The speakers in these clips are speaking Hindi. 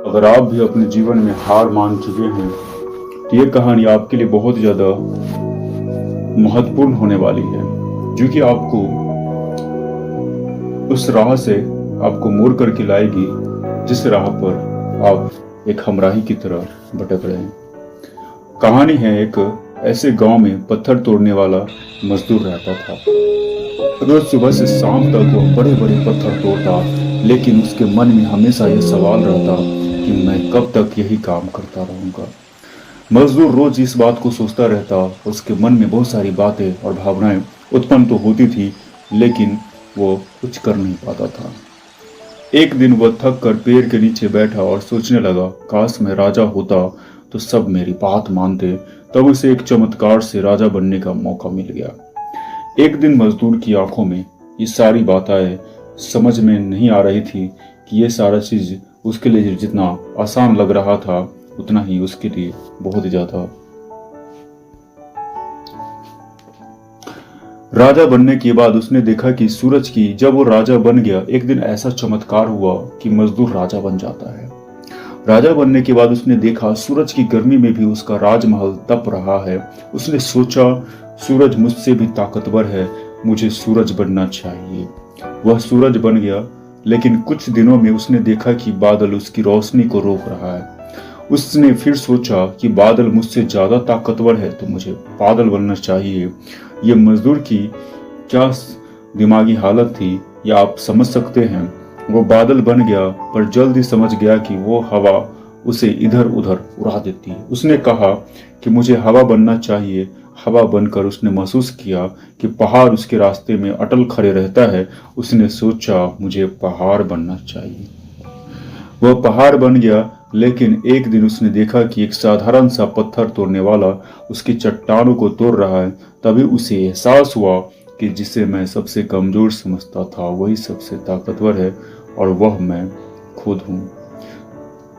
अगर आप भी अपने जीवन में हार मान चुके हैं तो ये कहानी आपके लिए बहुत ज़्यादा महत्वपूर्ण होने वाली है, जो कि आपको उस राह से आपको मोड़ करके लाएगी जिस राह पर आप एक हमराही की तरह भटक रहे हैं। कहानी है एक ऐसे गांव में पत्थर तोड़ने वाला मजदूर रहता था। रोज सुबह से शाम तक वो बड़े बड़े पत्थर तोड़ता, लेकिन उसके मन में हमेशा यह सवाल रहता कि मैं कब तक यही काम करता रहूंगा। मजदूर रोज इस बात को सोचता रहता। उसके मन में बहुत सारी बातें और भावनाएं उत्पन्न तो होती थी, लेकिन वो कुछ कर नहीं पाता था। एक दिन वह थक कर पेड़ के नीचे बैठा और सोचने लगा, काश मैं राजा होता तो सब मेरी बात मानते। तब उसे एक चमत्कार से राजा बनने का मौका मिल गया। एक दिन मजदूर की आंखों में ये सारी बातें समझ में नहीं आ रही थी कि ये सारा चीज उसके लिए जितना आसान लग रहा था, उतना ही उसके लिए बहुत ज्यादा। राजा बनने के बाद उसने देखा कि सूरज की जब वो राजा बन गया, एक दिन ऐसा चमत्कार हुआ कि मजदूर राजा बन जाता है। राजा बनने के बाद उसने देखा सूरज की गर्मी में भी उसका राजमहल तप रहा है। उसने सोचा, सूरज मुझसे भी ताकतवर है, मुझे सूरज बनना चाहिए। वह सूरज बन गया, लेकिन कुछ दिनों में उसने देखा कि बादल उसकी रोशनी को रोक रहा है। उसने फिर सोचा कि बादल मुझसे ज्यादा ताकतवर है, तो मुझे बादल बनना चाहिए। ये मजदूर की क्या दिमागी हालत थी, या आप समझ सकते हैं। वो बादल बन गया, पर जल्द ही समझ गया कि वो हवा उसे इधर उधर उड़ा देती है। उसने कहा कि मुझे हवा बनना चाहिए। हवा बनकर उसने महसूस किया कि पहाड़ उसके रास्ते में अटल खड़े रहता है। उसने सोचा, मुझे पहाड़ बनना चाहिए। वह पहाड़ बन गया, लेकिन एक दिन उसने देखा कि एक साधारण सा पत्थर तोड़ने वाला उसकी चट्टानों को तोड़ रहा है। तभी उसे एहसास हुआ कि जिसे मैं सबसे कमजोर समझता था, वही सबसे ताकतवर है, और वह मैं खुद हूँ।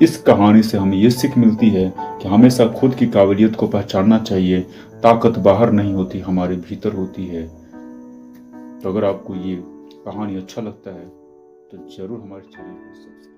इस कहानी से हमें ये सीख मिलती है कि हमेशा खुद की काबिलियत को पहचानना चाहिए। ताकत बाहर नहीं होती, हमारे भीतर होती है। तो अगर आपको ये कहानी अच्छा लगता है तो जरूर हमारे चैनल को सब्सक्राइब